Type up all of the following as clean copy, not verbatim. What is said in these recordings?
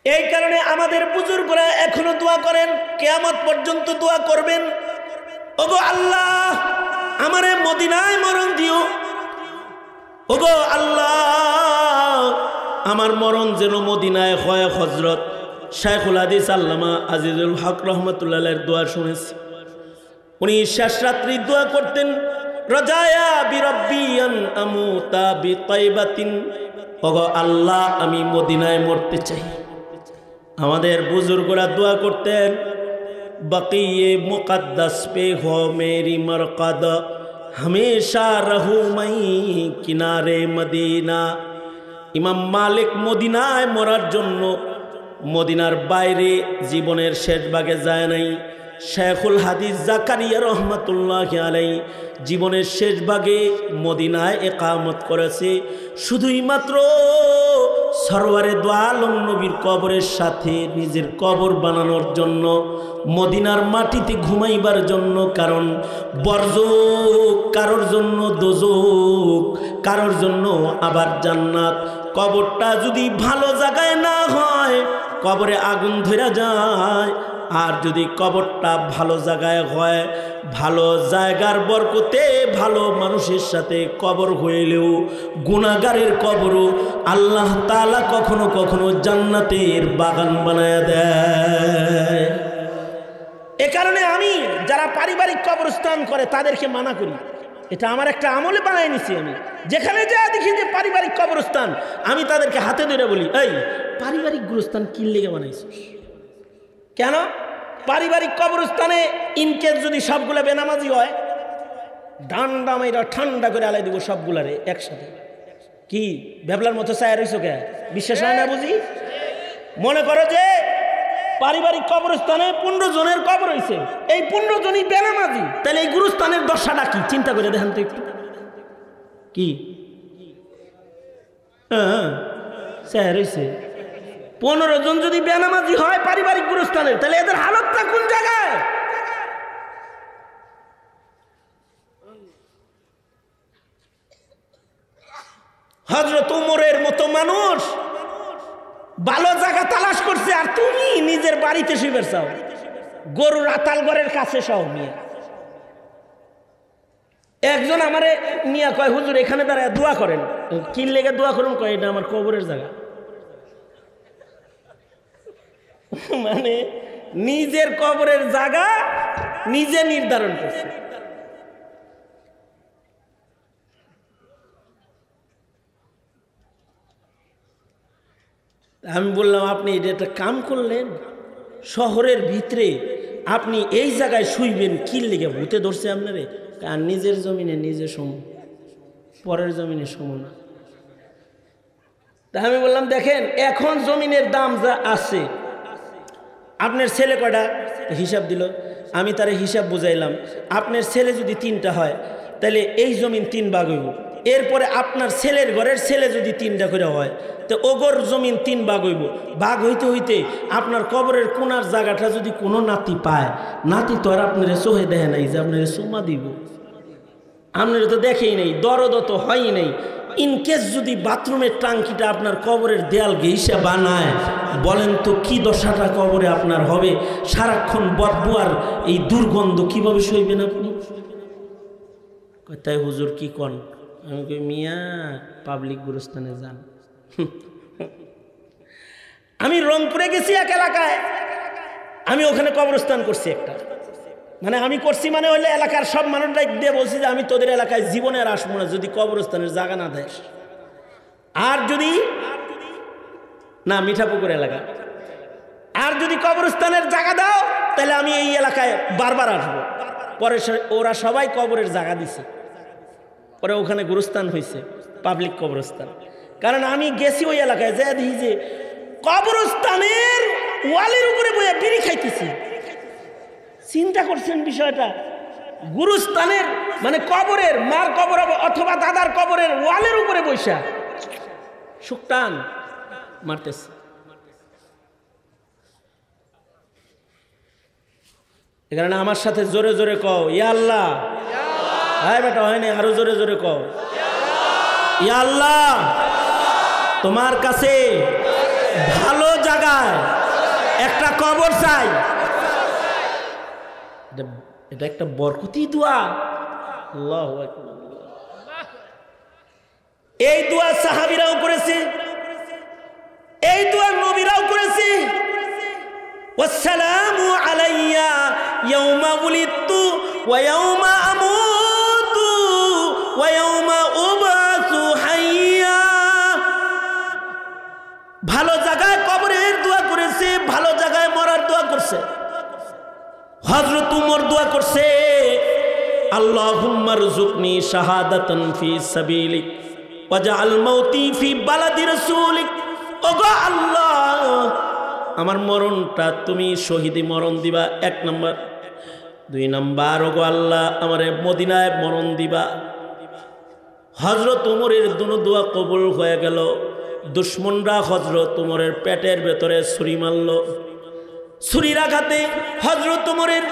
এই কারণে আমাদের বুজুর্গরা এখনো দোয়া করেন, কিয়ামত পর্যন্ত দোয়া করবেন, ওগো আল্লাহ আমারে মদিনায় মরণ দিও, ওগো আল্লাহ আমার মরণ যেন মদিনায় হয়। হযরত শাইখুল হাদিস আল্লামা আজিজুল হক রহমাতুল্লাহের দোয়া শুনেছি। উনি শেষ রাত্রি দোয়া করতেন, রাজায়া বিরব্বিয়ান আমুতা বিতাইবাতিন, ওগো আল্লাহ আমি মদিনায় মরতে চাই। আমাদের বুজুর্গরা দোয়া করতেন, বকিয়ে মুকদ্দস পে হো মেরি মরকদ, হমেশা রহু মাই কিনারে মদিনা। ইমাম মালিক মদিনায় মরার জন্য মদিনার বাইরে জীবনের শেষ ভাগে যায় নাই। শাইখুল হাদিস জাকারিয়া রহমাতুল্লাহি আলাইহি জীবনের শেষ ভাগে মদিনায় ইকামত করেছে, শুধুই মাত্র সরওয়ারে দু আলম নবীর কবরের সাথে নিজের কবর বানানোর জন্য, মদিনার মাটিতে ঘুমাইবার জন্য। কারণ বরজক কারোর জন্য দোজক, কারোর জন্য আবার জান্নাত। কবরটা যদি ভালো জায়গায় না হয় কবরে আগুন ধরে যায়, আর যদি কবরটা ভালো জায়গায় হয়, ভালো জায়গার বরকতে ভালো মানুষের সাথে কবর হইলেও গুনাহগারের কবরও আল্লাহ তাআলা কখনো কখনো জান্নাতের বাগান বানায় দেয়। এ কারণে আমি যারা পারিবারিক কবরস্থান করে তাদেরকে মানা করি। এটা আমার একটা আমলে বানায় নিছি আমি। যেখানে যা দেখি যে পারিবারিক কবরস্থান, আমি তাদেরকে হাতে ধরে বলি, এই পারিবারিক গোরস্থান কি লেগে বানাইছিস? কেন? পারিবারিক কবরস্থানে ইনকেস যদি সবগুলা বেনামাজি হয়, ডান্ডা মাইরা ঠান্ডা করে আলাই দিব সবগুলারে একসাথে। কি ভেবলার মতো চায় রইছো কে? বিশ্বাস হয় না বুঝি? মনে করো যে পারিবারিক কবরস্থানে 15 জনের কবর হয়েছে, এই 15 জনই বেনামাজি, তাহলে এই গুরুস্থানের দশাটা কি চিন্তা করে দেখেন তো একটু। কি চায় রইছে 15 জন যদি বেনামাজি হয় পারিবারিক গুরুস্থানের, তাহলে এদের হালতটা কোন জায়গায়? হযরত উমরের মতো মানুষ ভালো জায়গা তালাশ করছে, আর তুমি নিজের বাড়িতে শুয়ে চাও, গরুর আতাল ঘরের কাছে সহ নিয়ে। একজন আমারে নিয়ে কয়, হুজুর এখানে দাঁড়ায় দোয়া করেন। কি লেগে দোয়া করুন? কয় এটা আমার কবরের জায়গা। মানে নিজের কবরের জায়গা নিজে নির্ধারণ করছে। আমি বললাম, আপনি এটা একটা কাম করলেন, শহরের ভিতরে আপনি এই জায়গায় শুইবেন, কি লেগে ভূতে ধরছে আপনারে? আর নিজের জমিনে নিজে সম, পরের জমিনে সম না। তা আমি বললাম, দেখেন এখন জমিনের দাম যা আছে, আপনার ছেলে কয়টা? হিসাব দিল। আমি তারে হিসাব বুঝাইলাম, আপনার ছেলে যদি 3টা হয় তাহলে এই জমিন 3 ভাগ হইব। এরপরে আপনার ছেলের ঘরের ছেলে যদি 3টা করে হয় তো ওগর জমিন 3 ভাগ হইব। ভাগ হইতে হইতে আপনার কবরের কোনার জায়গাটা যদি কোনো নাতি পায়, নাতি তো আর আপনারা চোখে দেখে নাই যে আপনারা চুমা দিব, আপনারা তো দেখেই নাই, দরদ তো হয়ই নাই। ইনকেস যদি বাথরুমের টাঙ্কিটা আপনার কবরের দেয়াল ঘেঁষে বানায়, বলেন তো কি দশাটা কবরে আপনার হবে? সারাক্ষণ বদবু আর এই দুর্গন্ধ কিভাবে সইবেন আপনি? তাই হুজুর কি কন? আমি কই, মিয়া পাবলিক গুরুস্থানে যান। আমি রংপুরে গেছি এক এলাকায়, আমি ওখানে কবরস্থান করছি একটা। মানে আমি করছি মানে হইলে এলাকার সব মানুষরাই দিয়ে বলছি যে আমি তোদের এলাকায় জীবনে আর আসবো না যদি কবরস্থানের জায়গা না দেয়। আর যদি না, মিঠাপুকুর এলাকা, আর যদি কবরস্থানের জায়গা দাও তাহলে আমি এই এলাকায় বারবার আসবো। পরে ওরা সবাই কবরের জায়গা দিছে, পরে ওখানে গুরুস্থান হয়েছে, পাবলিক কবরস্থান। কারণ আমি গেছি ওই এলাকায়, যে দেখি যে কবরস্থানের ওয়ালের উপরে বইয়া বিড়ি খাইতেছি। চিন্তা করছেন বিষয়টা? গুরুস্থানের মানে কবরের, মার কবর অথবা দাদার কবরের ওয়ালের উপরে বৈশা শুকটান মারতেছে। এ কারণে আমার সাথে জোরে জোরে কও, ইয়া আল্লাহ। হ্যাঁ বেটা, হয়নি, আরো জোরে জোরে কও, ইয়া আল্লাহ। তোমার কাছে ভালো জায়গায় কবর চাই? এটা একটা বরকতি দোয়া। আল্লাহু আকবার। এই দোয়া সাহাবীরাও করেছে, এই দোয়া নবীরাও করেছে। ওয়াসসালামু আলাইয়া ইয়াউমা উলিদতু ওয়া ইয়াউমা আমুতু ওয়া ইয়াউমা উবআসু হাইয়া। ভালো জায়গায় কবরের দোয়া করেছে, ভালো জায়গায় মরার দোয়া করছে। হযরত উমর দোয়া করছে, আল্লাহুম্মা রযুকনি শাহাদাতান ফি সাবিলিক ওয়াজআল মাউতি ফি বালাদি রাসূলিক। ওগো আল্লাহ, আমার মরণটা তুমি শহীদি মরণ দিবা, 1 নাম্বার। 2 নাম্বার, ওগো আল্লাহ আমারে মদিনায় মরণ দিবা। হযরত উমরের দুনো দোয়া কবুল হয়ে গেল। দুশমনরা হযরত উমরের পেটের ভেতরে ছুরি মারল। ছুরির আঘাতে হযরত উমরের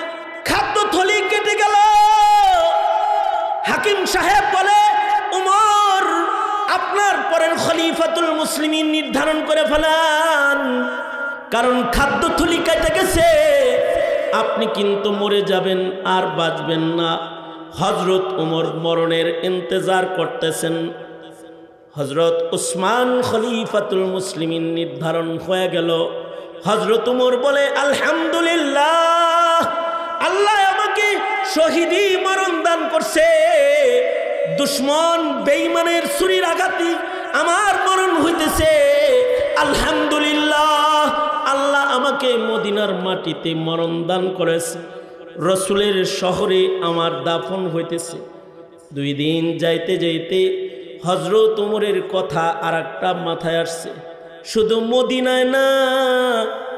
খাদ্যথলি কেটে গেল। হাকিম সাহেব বলে, উমর আপনার পরের খলিফাতুল মুসলিমিন নির্ধারণ করে ফেলান, কারণ খাদ্যথলি কেটে গেছে, আপনি কিন্তু মরে যাবেন আর বাঁচবেন না। হযরত উমর মরণের ইন্তজার করতেছেন। হযরত উসমান খলিফাতুল মুসলিমিন নির্ধারণ হয়ে গেল। হযরত উমর বলে, আলহামদুলিল্লাহ, আল্লাহ আমাকে শহীদি মরণ দান করছে। দুশমন বেঈমানের ছুরির আঘাতে আমার মরণ হইতেছে। আলহামদুলিল্লাহ, আল্লাহ আমাকে মদিনার মাটিতে মরণ দান করেছে। রসুলের শহরে আমার দাফন হইতেছে। 2 দিন যাইতে যাইতে হযরত উমরের কথা আর একটা মাথায় আসছে, শুধু মদিনায় না,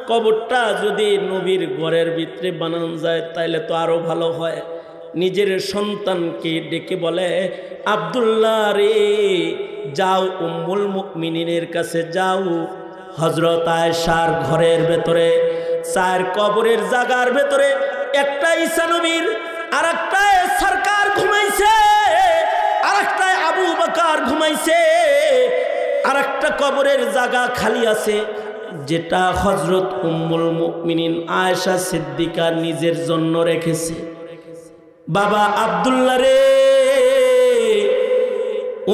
কবরটা যদি নবীর ঘরের ভিতরে বানানো যায় তাইলে তো আরো ভালো হয়। নিজের সন্তানকে ডেকে বলে, আব্দুল্লাহ রে, যাও উম্মুল মুমিনিনের কাছে যাও, হযরত আয়েশার ঘরের ভেতরে 4 কবরের জায়গার ভেতরে একটা ঈসা নবীর, আর একটা সরকার ঘুমাইছে, আর একটা আবু বকর ঘুমাইছে, আর একটা কবরের জায়গা খালি আছে, যেটা হযরত উম্মুল মুমিনিন আয়েশা সিদ্দিকা নিজের জন্য রেখেছে। বাবা আব্দুল্লাহ রে,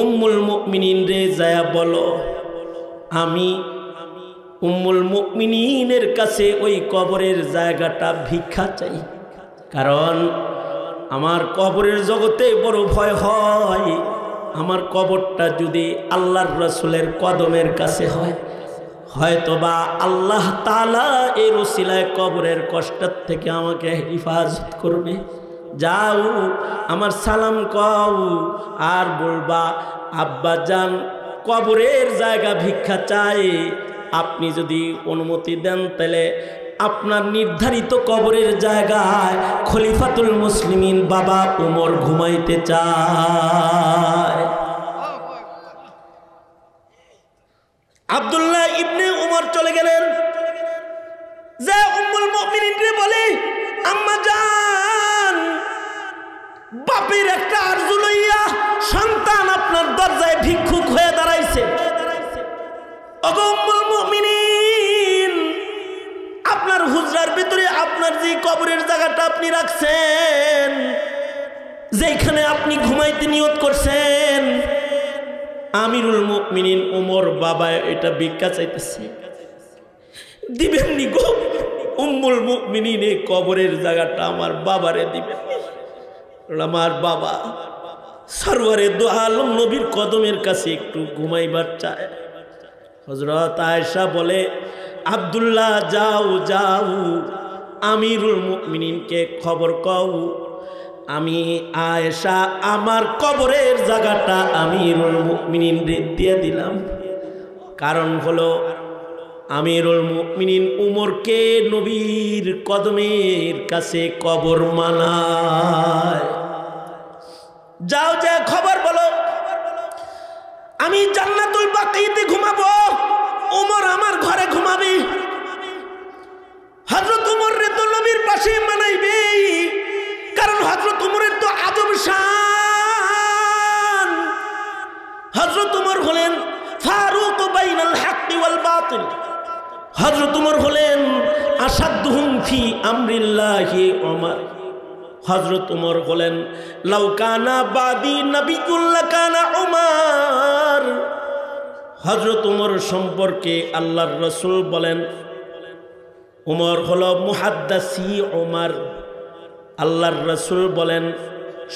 উম্মুল মুমিনিন রে যায়া বলো, আমি উম্মুল মুমিনিনের কাছে ওই কবরের জায়গাটা ভিক্ষা চাই, কারণ আমার কবরের জগতে বড় ভয় হয়। আমার কবরটা যদি আল্লাহর রাসূলের কদমের কাছে হয়, হয়তোবা আল্লাহ তাআলা এর উসিলায় কবরের কষ্টের থেকে আমাকে হেফাজত করবে। যাও আমার সালাম কও, আর বলবা, আব্বা জান কবরের জায়গা ভিক্ষা চাই, আপনি যদি অনুমতি দেন তাহলে আপনার নির্ধারিত কবরের জায়গায় খলিফাতুল মুসলিমিন বাবা উমর ঘুমাইতে চায়। আব্দুল্লাহ ইবনে উমর চলে গেলেন, যে উম্মুল মুমিনিনকে বলে, আম্মা জান, বাপের একটা আরজু লইয়া সন্তান আপনার দরজায় ভিক্ষুক হয়ে দাঁড়াইছে। ওগো উম্মুল মুমিনিন, আপনার হুজরার ভিতরে আপনার যে কবরের জায়গাটা আপনি রাখছেন, যেখানে আপনি ঘুমাইতে নিয়ত করছেন, আমিরুল মুমিনিন উমর বাবা এটা ভিক্ষা চাইতেছে, দিবেন নি গো? উম্মুল মুমিনিন এই কবরের জায়গাটা আমার বাবারে দিবেন। আমার বাবা সরওয়ারে দু আলম নবীর কদমের কাছে একটু ঘুমাইবার চায়। হযরত আয়েশা বলে, আব্দুল্লাহ যাও যাও, আমিরুল মুমিনিনকে খবর কও, আমি আয়েশা আমার কবরের জায়গাটা আমিরুল মুমিনিন দিয়ে দিলাম। কারণ হলো আমিরুল মুমিনিন উমরকে নবীর কদমের কাছে কবর মানায়। যাও যা খবর বলো, আমি জান্নাতুল বাকিতে ঘুমাবো, উমর আমার ঘরে ঘুমাবে। হযরত উমর রে তো নবীর পাশে মানাইবে, কারণ হযরত উমরের তো আজব শান। হযরত উমর হলেন ফারুক বাইনাল হক ওয়াল বাতিল। হযরত উমর হলেন আসাদুহুম ফি আমরিল্লাহি ওমর। হযরত ওমর বলেন লাউ কানা বাদি নবিয়্যুল লাকানা ওমর। হযরত ওমর সম্পর্কে আল্লাহর রাসূল বলেন ওমর হলো মুহাদ্দিসি ওমর। আল্লাহর রাসূল বলেন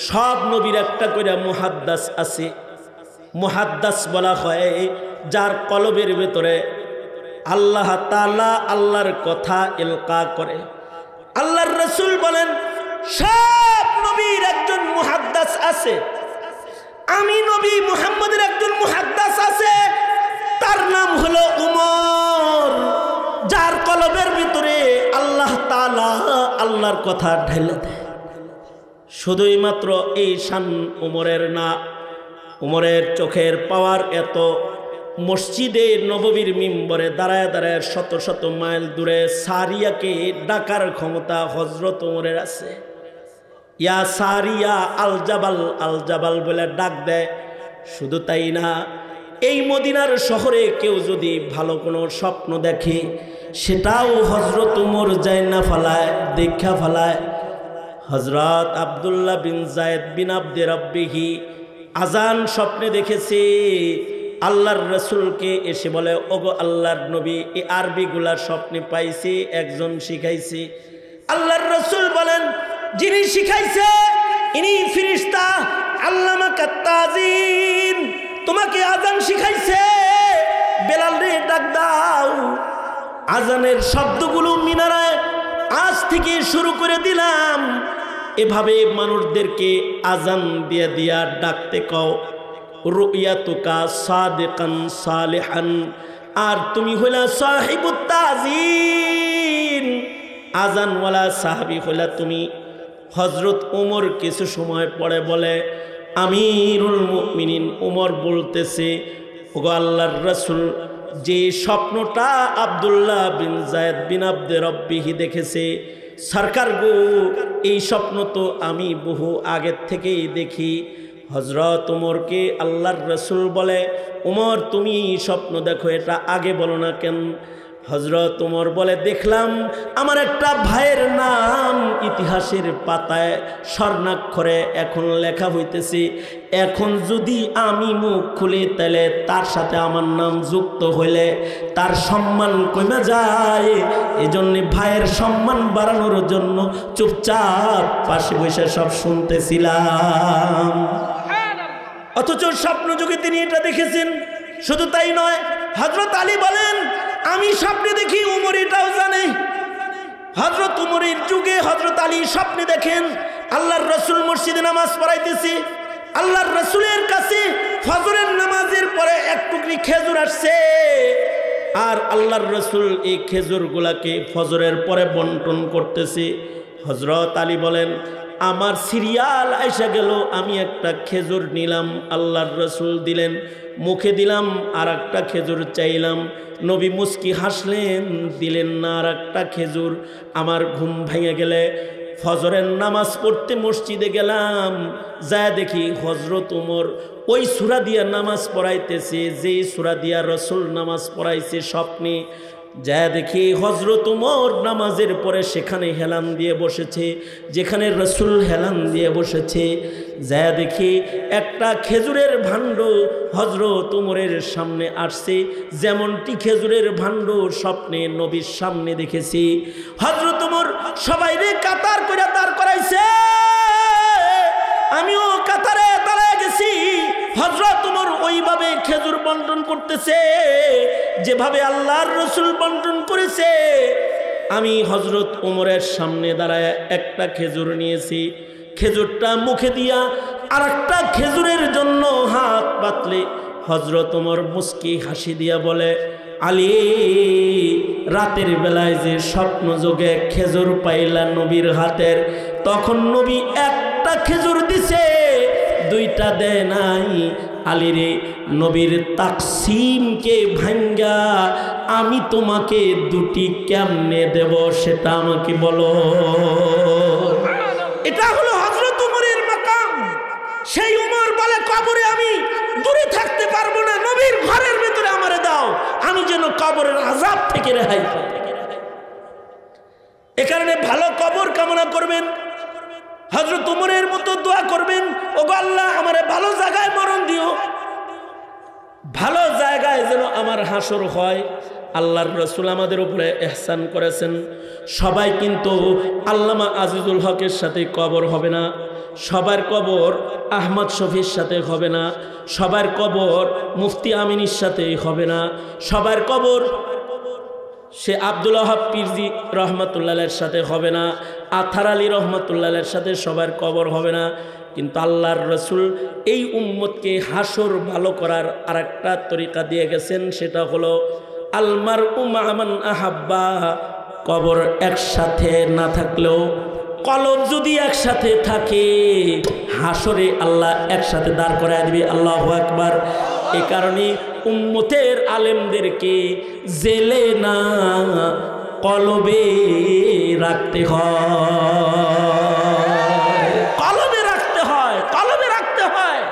সব নবীর একটা করে মুহাদ্দিস আছে। মুহাদ্দিস বলা হয় যার কলবের ভিতরে আল্লাহ তাআলা আল্লাহর কথা ইলকা করে। আল্লাহর রাসূল বলেন সব নবীর একজন মুহাদ্দিস আছে, আমি নবী মুহাম্মদের একজন মুহাদ্দিস আছে, তার নাম হলো উমর, যার কলবের ভিতরে আল্লাহ তাআলা আল্লাহর কথা ঢেলে দেয়। শুধুই মাত্র এই শান উমরের না, উমরের চোখের পাওয়ার এত, মসজিদে নববীর মিম্বরে দাঁড়ায় দাঁড়ায় শত শত মাইল দূরে সারিয়াকে ডাকার ক্ষমতা হযরত উমরের আছে। ইয়া সারিয়া আল জাবাল, আল জাবাল বলে ডাক দেয়। শুধু তাই না, এই মদিনার শহরে কেউ যদি ভালো কোনো স্বপ্ন দেখে সেটাও হযরত উমর যায় না ফালায়, দেখা ফালায়। হযরত আব্দুল্লাহ বিন যায়েদ বিন আব্দে রাব্বিহি আজান স্বপ্নে দেখেছে। আল্লাহর রাসূলকে এসে বলে ওগো আল্লাহর নবী, এই আরবিগুলা স্বপ্নে পাইছি, একজন শিখাইছে। আল্লাহর রাসূল বলেন যিনি শিখাইছে ইনি ফেরেশতা আল্লামাকাত তাযিন, তোমাকে আজান শিখাইছে, বেলাল রে ডাক দাও। আজানের শব্দগুলো মিনারায় আজ থেকে শুরু করে দিলাম। এভাবে মানুষদেরকে আজান দিয়ে দিয়া ডাকতে কও রুইয়াতুকা সাদিকান সালিহান, আর তুমি হইলা সাহিবুত তাযিন, আজানওয়ালা সাহাবী হইলা তুমি। হযরত ওমর কিছু সময় পরে বলে আমিরুল মুমিনিন ওমর বলতেছে ওগো আল্লাহর রাসূল, যে স্বপ্নটা আব্দুল্লাহ বিন যায়েদ বিন আব্দে রাব্বিহি দেখেছে, সরকার গো এই স্বপ্ন তো আমি বহু আগের থেকেই দেখি। হযরত ওমরকে আল্লাহর রাসূল বলে ওমর তুমি স্বপ্ন দেখো, এটা আগে বলো না কেন? হযরত ওমর বলে দেখলাম আমার একটা ভাইয়ের নাম ইতিহাসের পাতায় স্বর্ণাক্ষরে এখন লেখা হইতেছে, এখন যদি আমি মুখ খুলি তাহলে তার সাথে আমার নাম যুক্ত হইলে তার সম্মান কমে যায়। এজন্য ভাইয়ের সম্মান বাড়ানোর জন্য চুপচাপ পাশে বসে সব শুনতেছিলাম। অথচ স্বপ্ন যুগে তিনি এটা দেখেছেন। শুধু তাই নয়, হযরত আলী বলেন আমি স্বপ্নে দেখি, উমর এটাও জানে। হযরত উমরের যুগে হযরত আলী স্বপ্নে দেখেন আল্লাহর রাসূল মসজিদে নামাজ পড়াইতেছে, আল্লাহর রাসূলের কাছে ফজরের নামাজের পরে এক টুকরি খেজুর আসছে, আর আল্লাহর রাসূল এই খেজুরগুলাকে ফজরের পরে বন্টন করতেছে। হযরত আলী বলেন আমার সিরিয়াল আইসা গেল, আমি একটা খেজুর নিলাম, আল্লাহর রাসূল দিলেন, মুখে দিলাম, আর একটা খেজুর চাইলাম, নবী মুস্কি হাসলেন, দিলেন না আর একটা খেজুর। আমার ঘুম ভেঙে গেলে ফজরের নামাজ পড়তে মসজিদে গেলাম, যায় দেখি হযরত ওমর ওই সূরা দিয়া নামাজ পড়াইতেছে, যেই সূরা দিয়া রাসূল নামাজ পড়াইছে স্বপ্নে। যায় দেখি হযরত ওমর নামাজের পরে সেখানে হেলান দিয়ে বসেছে যেখানে রাসূল হেলান দিয়ে বসেছে। যায় দেখি একটা খেজুরের ভাণ্ড হযরত ওমরের সামনে আসছে, যেমনটি খেজুরের ভাণ্ড স্বপ্নে নবীর সামনে দেখেছি। হযরত ওমর সবাইরে কাতার করে দাঁড় করাইছে, আমিও কাতারে দাঁড়ায় গেছি। হযরত ওমর ওইভাবে খেজুর বন্টন করতেছে যেভাবে আল্লাহর রাসূল বন্টন করেছে। আমি হযরত ওমরের সামনে দাঁড়ায় একটা খেজুর নিয়েছি, খেজুরটা মুখে দিয়া আর একটা খেজুরের জন্য হাত পাতলে হযরত ওমর মুস্কি হাসি দিয়া বলে আলী, রাতের বেলায় যে স্বপ্ন যোগে খেজুর পাইলা নবীর হাতের, তখন নবী একটা খেজুর দিছে, দুইটা দেয় নাই। আলীরে, নবীর তাকসিমকে ভাঙ্গা আমি তোমাকে দুটি কেমনে দেব সেটা আমাকে বলো। এটা হলো হযরত ওমরের মাকাম। সেই ওমর বলে কবরে আমি দূরে থাকতে পারবো না, নবীর ঘরের ভিতরে আমারে দাও, আমি যেন কবরের আযাব থেকে রেহাই পাই। এ কারণে ভালো কবর কামনা করবেন, হযরত উমরের মতো দোয়া করবেন, ওগো আল্লাহ আমারে ভালো জায়গায় মরণ দিও, ভালো জায়গায় যেন আমার হাসর হয়। আল্লাহর রাসূল আমাদের উপরে ইহসান করেছেন। সবাই কিন্তু আল্লামা আজিজুল হকের সাথে কবর হবে না, সবার কবর আহমদ শফির সাথে হবে না, সবার কবর মুফতি আমিনীর সাথে হবে না, সবার কবর সে আব্দুল ওয়াহাব পীরজি রহমতুল্লাহের সাথে হবে না, আথার আলী রহমতুল্লাহের সাথে সবার কবর হবে না। কিন্তু আল্লাহর রসুল এই উম্মতকে হাসর ভালো করার আরেকটা তরিকা দিয়ে গেছেন, সেটা হলো আলমারউ মা মান আহাব্বা। কবর একসাথে না থাকলেও কলব যদি একসাথে থাকে, হাসরে আল্লাহ একসাথে দাঁড় করায় দিবে। আল্লাহু আকবার। এ কারণে উম্মতের আলেমদেরকে জেলে না কলবে রাখতে হয়, কলবে রাখতে হয়, কলবে রাখতে হয়।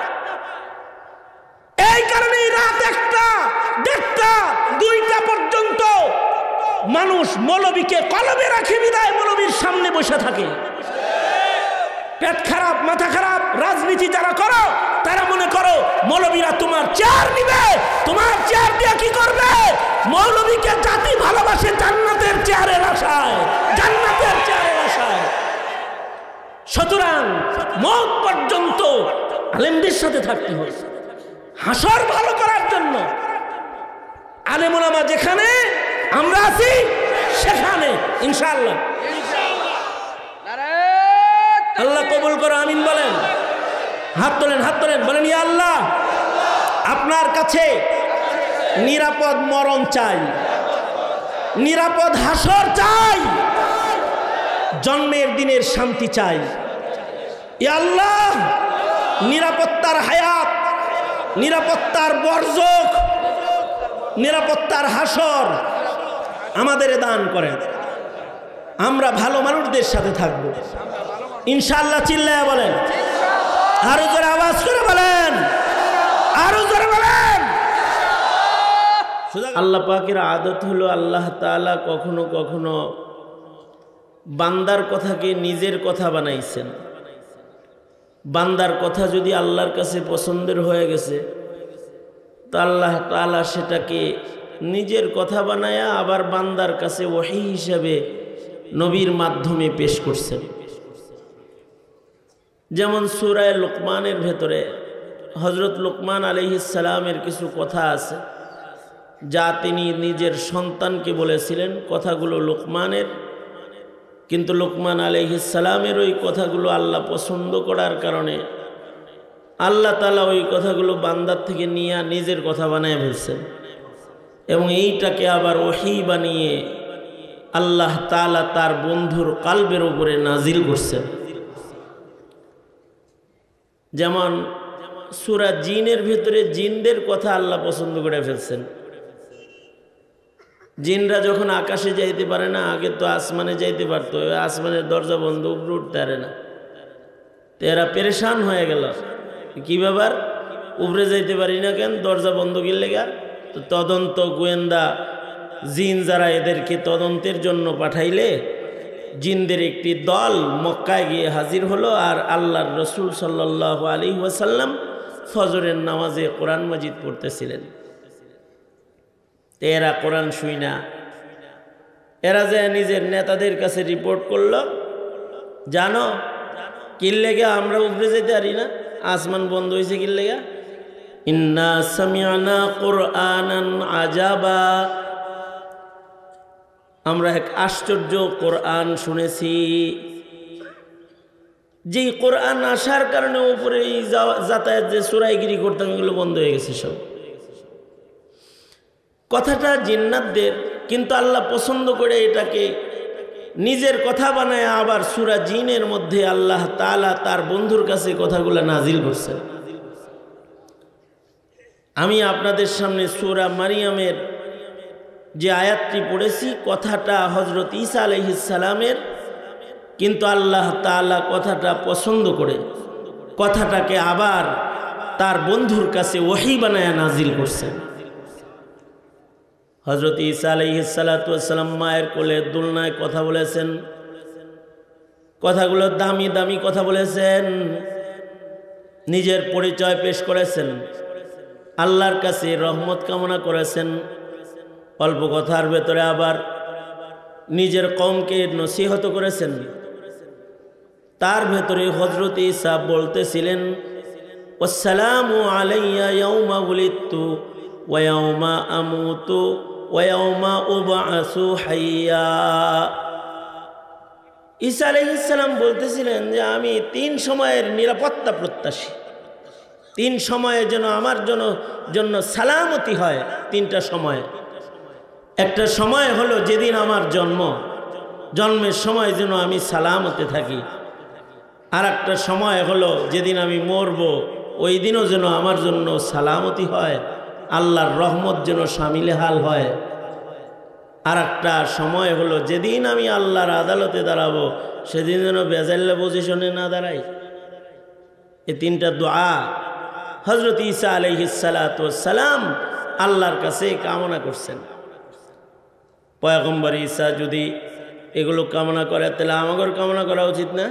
এই কারণে রাত 1টা, 1:30, 2টা পর্যন্ত মানুষ মৌলবীকে কলবে রাখে বিদায় মৌলবীর সামনে বসে থাকে। পেট খারাপ, মাথা খারাপ রাজনীতি যারা করো, তারা মনে করো মৌলবীরা তোমার চেয়ার নিবে, তোমার চেয়ার দিয়ে কি করবে? মৌলবীকে জাতি ভালোবাসে জান্নাতের চেয়ারের আশায়, জান্নাতের চেয়ারের আশায়। সুতরাং মওত পর্যন্ত আলেমদের সাথে থাকতে হবে হাসর ভালো করার জন্য। আলেম ওলামা যেখানে, আমরা আছি সেখানে ইনশাআল্লাহ। আল্লাহ কবুল করো, আমিন বলেন। হাত তোলেন, হাত তোলেন, বলেন ইয়া আল্লাহ আপনার কাছে নিরাপদ মরণ চাই, নিরাপদ হাসর চাই, জন্মের দিনের শান্তি চাই। ইয়া আল্লাহ নিরাপত্তার হায়াত, নিরাপত্তার বরজখ, নিরাপত্তার হাসর আমাদের দান করেন। আমরা ভালো মানুষদের সাথে থাকবো ইনশাআল্লাহ। চিল্লায়া বলেন, আরো জোরে আওয়াজ করে বলেন, আরো জোরে বলেন। আল্লাহ পাকের আদত হলো আল্লাহ তাআলা কখনো কখনো বান্দার কথাকে নিজের কথা বানাইছেন। বান্দার কথা যদি আল্লাহর কাছে পছন্দের হয়ে গেছে, তো আল্লাহ তাআলা সেটাকে নিজের কথা বানায়া আবার বান্দার কাছে ওহী হিসাবে নবীর মাধ্যমে পেশ করছেন। যেমন সূরা লুকমানের ভেতরে হযরত লুকমান আলাইহিস সালামের কিছু কথা আছে যা তিনি নিজের সন্তানকে বলেছিলেন। কথাগুলো লুকমানের, কিন্তু লুকমান আলাইহিস সালামের ওই কথাগুলো আল্লাহ পছন্দ করার কারণে আল্লাহ তাআলা ওই কথাগুলো বান্দার থেকে নিয়ে নিজের কথা বানায় ফেলছেন, এবং এইটাকে আবার ওহী বানিয়ে আল্লাহ তাআলা তার বন্ধুর কালবের উপরে নাজিল করছেন। যেমন সূরা জিনের ভেতরে জিনদের কথা আল্লাহ পছন্দ করে ফেলছেন। জিনরা যখন আকাশে যাইতে পারে না, আগে তো আসমানে যাইতে পারতো, আসমানের দরজা বন্ধ, উপরে উঠতে পারে না, তো এরা পেরেশান হয়ে গেল, কি ব্যাপার উপরে যাইতে পারি না কেন, দরজা বন্ধ কি লেগা? তো তদন্ত গোয়েন্দা জিন যারা এদেরকে তদন্তের জন্য পাঠাইলে জিনদের একটি দল মক্কায় গিয়ে হাজির হলো, আর আল্লাহর রসুল সাল্লাল্লাহু আলাইহি ওয়াসাল্লাম ফজরের নামাজে কোরআন মাজিদ পড়তেছিলেন। এরা কোরআন শুই না, এরা যে নিজের নেতাদের কাছে রিপোর্ট করলো, জানো কি লেগে আমরা উপরে যেতে পারি না, আসমান বন্ধ হয়েছে কি লেগে? ইন্না সামিআনা কুরআনান আজাবা, আমরা এক আশ্চর্য কোরআন শুনেছি, যেই কোরআন আসার কারণে উপরে এই যাতায়াত যে চোরাইগিরি করতাম এগুলো বন্ধ হয়ে গেছে সব। কথাটা জিন্নাতদের, কিন্তু আল্লাহ পছন্দ করে এটাকে নিজের কথা বানায় আবার সূরা জিনের মধ্যে আল্লাহ তাআলা তার বন্ধুর কাছে কথাগুলো নাজিল করছেন। আমি আপনাদের সামনে সূরা মারিয়ামের যে আয়াতটি পড়েছি, কথাটা হযরত ঈসা আলাইহিস সালামের, কিন্তু আল্লাহ তাআলা কথাটা পছন্দ করে কথাটাকে আবার তার বন্ধুর কাছে ওহী বানায়া নাজিল করছেন। হযরত ঈসা আলাইহিস সালাতু ওয়াস সালাম মায়ের কোলে দোলনায় কথা বলেছেন। কথাগুলো দামি দামি কথা বলেছেন, নিজের পরিচয় পেশ করেছেন, আল্লাহর কাছে রহমত কামনা করেছেন। অল্প কথার ভেতরে আবার নিজের কওমকে নসিহত করেছেন। তার ভেতরে হযরত ঈসা বলতেছিলেন, ওয়াসসালামু আলাইয়া ইয়াউমা উলিদতু ওয়া ইয়াউমা আমুতু ওয়া ইয়াউমা উবআসু হাইয়া। ঈসা আলাইহিস সালাম বলতেছিলেন যে আমি 3 সময়ের নিরাপত্তা প্রত্যাশী, 3 সময়ে যেন আমার জন্য সালামতি হয়। 3টা সময়। একটা সময় হলো যেদিন আমার জন্মের সময় যেন আমি সালামতে থাকি। আর একটা সময় হলো যেদিন আমি মরব, ওই দিনও যেন আমার জন্য সালামতি হয়, আল্লাহর রহমত যেন শামিলে হাল হয়। আর একটা সময় হলো যেদিন আমি আল্লাহর আদালতে দাঁড়াবো, সেদিন যেন বেজাল্লা পজিশনে না দাঁড়াই। এই 3টা দোয়া হযরত ঈসা আলাইহিস সালাতু ওয়াস সালাম আল্লাহর কাছে কামনা করছেন। পয়গম্বর ঈসা যদি এগুলো কামনা করে, তাহলে আমাদের কামনা করা উচিত না?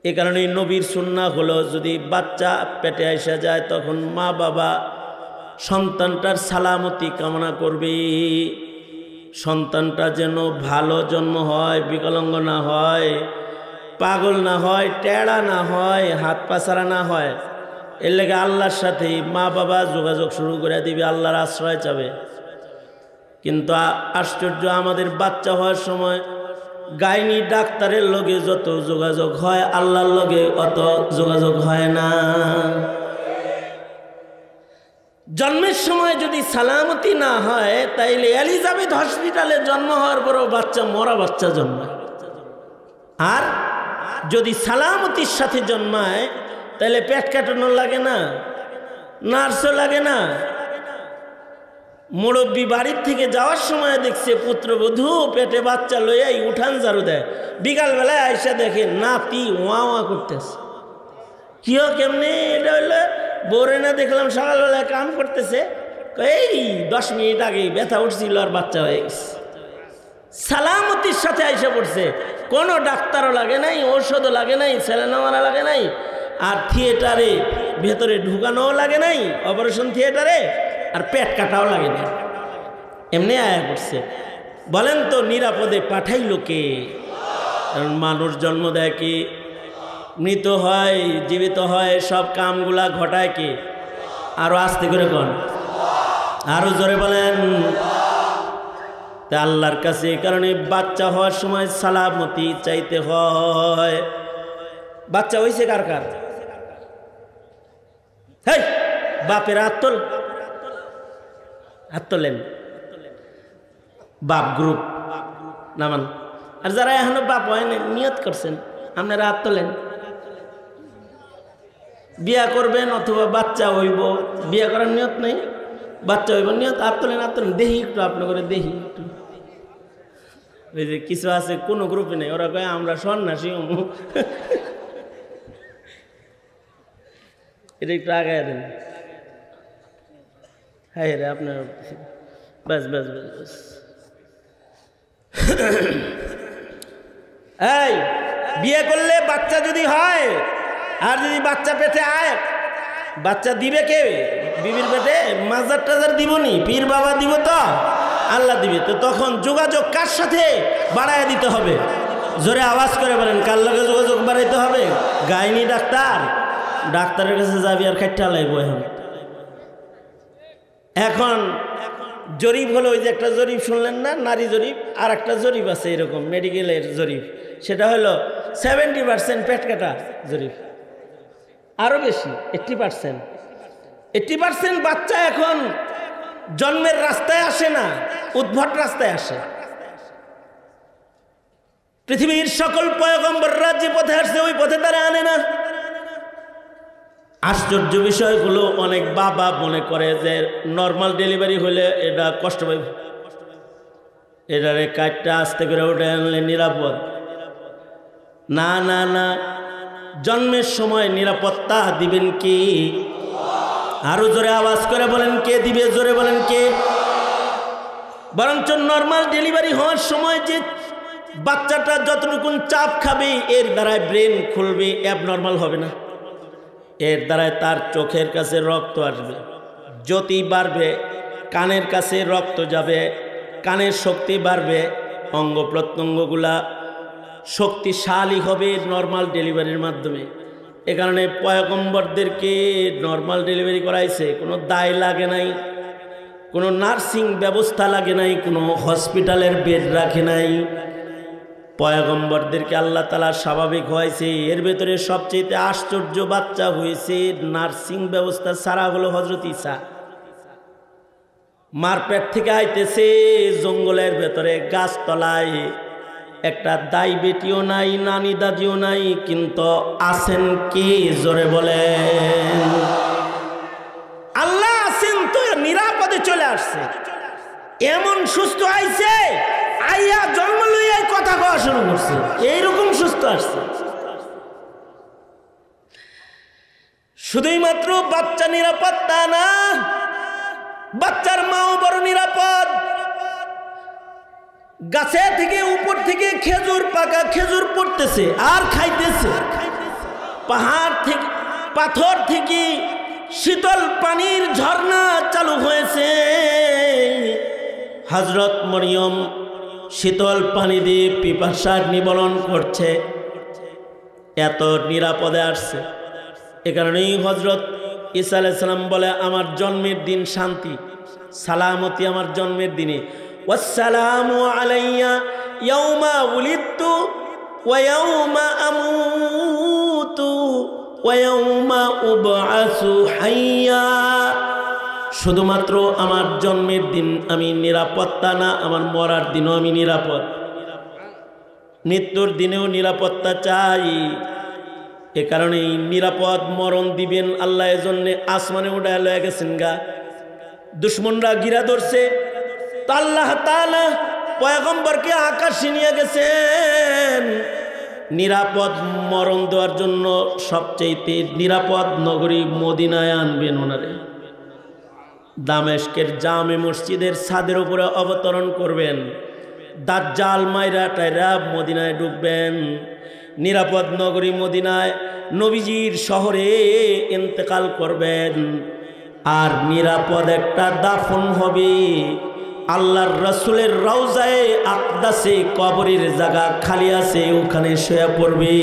এই কারণে নবীর সুন্নাহ হলো, যদি বাচ্চা পেটে এসে যায় তখন মা বাবা সন্তানটার সালামতি কামনা করবে। সন্তানটা যেন ভালো জন্ম হয়, বিকলাঙ্গ না হয়, পাগল না হয়, টেড়া না হয়, হাত পা ছাড়া না হয়। এর লেগে আল্লাহর সাথে মা বাবা যোগাযোগ শুরু করে দিবে, আল্লাহর আশ্রয় চাবে। কিন্তু আশ্চর্য, আমাদের বাচ্চা হওয়ার সময় গাইনি ডাক্তারের লগে যত যোগাযোগ হয়, আল্লাহর লগে অত যোগাযোগ হয় না। জন্মের সময় যদি সালামতি না হয়, তাইলে এলিজাবেথ হসপিটালে জন্ম হওয়ার পরও বাচ্চা মরা বাচ্চা জন্মায়। আর যদি সালামতির সাথে জন্মায়, তাহলে পেট কাটানো লাগে না, নার্সও লাগে না। মুরব্বী বাড়ির থেকে যাওয়ার সময় দেখছে পুত্রবধূ পেটে বাচ্চা লইয়াই উঠান ঝাড়ু দেয়, বিকালবেলায় আইসা দেখে নাতি ওয়া ওয়া করতেছে। কিও কেমনে? এটা হইলে বোরে না দেখলাম সকালবেলায় কাম করতেছে, এই 10 মিনিট আগে ব্যথা উঠছিল আর বাচ্চা হয়ে গেছে। সালামতির সাথে আইসা পড়ছে, কোনো ডাক্তারও লাগে নাই, ঔষধও লাগে নাই, সেলেনা মারা লাগে নাই, আর থিয়েটারে ভেতরে ঢুকানোও লাগে নাই, অপারেশন থিয়েটারে, আর পেট কাটাও লাগে না, এমনি আয়া করছে। বলেন তো নিরাপদে পাঠাইল কে? কারণ মানুষ জন্ম দেয় কি, মৃত হয়, জীবিত হয়, সব কামগুলা ঘটায় কি? আরো আস্তে করে কোন, আরো জোরে বলেন। তা আল্লাহর কাছে এই কারণে বাচ্চা হওয়ার সময় সালামতি চাইতে হয়। বাচ্চা হইছে কার কার? হেই বাপের হাত তোল, হাত তোলেন। বাপ গ্রুপ নামান। আর যারা এখনো বাপ হয় নিয়ত করছেন, আপনারা হাত তোলেন। বিয়া করবেন অথবা বাচ্চা হইব, বিয়া করার নিয়ত নেই, বাচ্চা হইব নিয়ত, হাত তোলেন, হাত তোলেন। দেখি একটু আপনার করে দেখি একটু। ওই যে কিছু আছে কোনো গ্রুপে নেই, ওরা কয় আমরা সন্ন্যাসী। এটা একটু আগায় দেন। হ্যাঁ রে আপনার ব্যাস ব্যাস ব্যাস ব্যাস। এই বিয়ে করলে বাচ্চা যদি হয়, আর যদি বাচ্চা পেটে আয়, বাচ্চা দিবে কে? বিবির পেটে মাজার টাজার দিবনি, পীর বাবা দিব তো, আল্লাহ দিবে। তো তখন যোগাযোগ কার সাথে বাড়ায় দিতে হবে? জোরে আওয়াজ করে বলেন, কার লগে যোগাযোগ বাড়াইতে হবে? গাইনি ডাক্তার, ডাক্তারের কাছে যাবি আর খাইটা লাগবো। এখন জরিপ হলো, ওই যে একটা জরিপ শুনলেন না, নারী জরিপ, আর একটা জরিপ আছে এরকম মেডিকেলের জরিপ, সেটা হলো 70% পেট কাটা জরিপ, আরো বেশি 80% বাচ্চা এখন জন্মের রাস্তায় আসে না, উদ্ভট রাস্তায় আসে। পৃথিবীর সকল পয়গম্বররা যে পথে আসছে ওই পথে তারা আনে না। আশ্চর্য বিষয়গুলো অনেক বাবা মনে করে যে নর্মাল ডেলিভারি হলে এটা কষ্ট পাইব, এটারে কাটটা আস্তে করে উঠে আনলে নিরাপদ। না না না, জন্মের সময় নিরাপত্তা দিবেন কি? আরো জোরে আওয়াজ করে বলেন, কে দিবে? জোরে বলেন কে? বরঞ্চ নর্মাল ডেলিভারি হওয়ার সময় যে বাচ্চাটা যতটুকুন চাপ খাবে এর দ্বারাই ব্রেন খুলবে, অ্যাবনর্মাল হবে না। এর দ্বারাই তার চোখের কাছে রক্ত আসবে, জ্যোতি বাড়বে, কানের কাছে রক্ত যাবে, কানের শক্তি বাড়বে, অঙ্গ প্রত্যঙ্গগুলা শক্তিশালী হবে নর্মাল ডেলিভারির মাধ্যমে। এ কারণে পয়গম্বরদেরকে নর্মাল ডেলিভারি করাইছে, কোনো দায় লাগে নাই, কোনো নার্সিং ব্যবস্থা লাগে নাই, কোনো হসপিটালের বেড রাখে নাই। পয়গম্বরদেরকে আল্লাহ তাআলা স্বাভাবিক হয়েছে। এর ভেতরে সবচেয়ে আশ্চর্য বাচ্চা হয়েছে নার্সিং ব্যবস্থা ছাড়া হলো হযরত ঈসা। মার পেট থেকে আইতেছে জঙ্গলের ভেতরে গাছতলায়, একটা দাই বেটিও নাই, নানি দাদিও নাই, কিন্তু আছেন কে? জোরে বলেন। আল্লাহ আছেন তো, নিরাপদে চলে আসছে। এমন সুস্থ আইছে, আইয়া জন্ম লইয়া কথা কওয়া শুরু করছে, এইরকম সুস্থ আসছে। শুধুই মাত্র বাচ্চা নিরাপদ তা না, বাচ্চার মাও বড় নিরাপদ। গাছে থেকে উপর থেকে খেজুর, পাকা খেজুর পড়তেছে আর খাইতেছে। পাহাড় থেকে, পাথর থেকে শীতল পানির ঝর্ণা চালু হয়েছে। হযরত মরিয়ম শীতল পানি দিয়ে পিপাসার নিবারণ করছে, এত নিরাপদে আসছে। এ কারণেই হযরত ঈসা আলাইহিস সালাম বলে, আমার জন্মের দিন শান্তি সালামতি আমার জন্মের দিনে। ওয়াসসালামু আলাইয়া ইয়াউমা উলিদতু ওয়া ইয়াউমা আমুতু ওয়া ইয়াউমা উবআসু হাইয়া। শুধুমাত্র আমার জন্মের দিন আমি নিরাপত্তা না, আমার মরার দিনও আমি নিরাপদ, মৃত্যুর দিনেও নিরাপত্তা চাই। এ কারণে নিরাপদ মরণ দিবেন আল্লাহ। এজন্য আসমানে উড়ায় লয়ে গেছেন গা, দুশ্মনরা গিরা ধরছে, তো আল্লাহ তাআলা পয়গম্বরকে আকাশে নিয়ে গেছেন নিরাপদ মরণ দেওয়ার জন্য। সবচেয়ে নিরাপদ নগরী মদিনায় আনবেন ওনারে। দামেস্কের জামে মসজিদের ছাদের উপরে অবতরণ করবেন, দাজ্জাল মাইরা টাইরা মদিনায় ঢুকবেন। নিরাপদ নগরী মদিনায় নবীজির শহরে ইন্তেকাল করবেন, আর নিরাপদ একটা দাফন হবে। আল্লাহর রাসূলের রওজায়ে আকদাসে কবরের জায়গা খালি আছে, ওখানে শুয়ে পড়বে।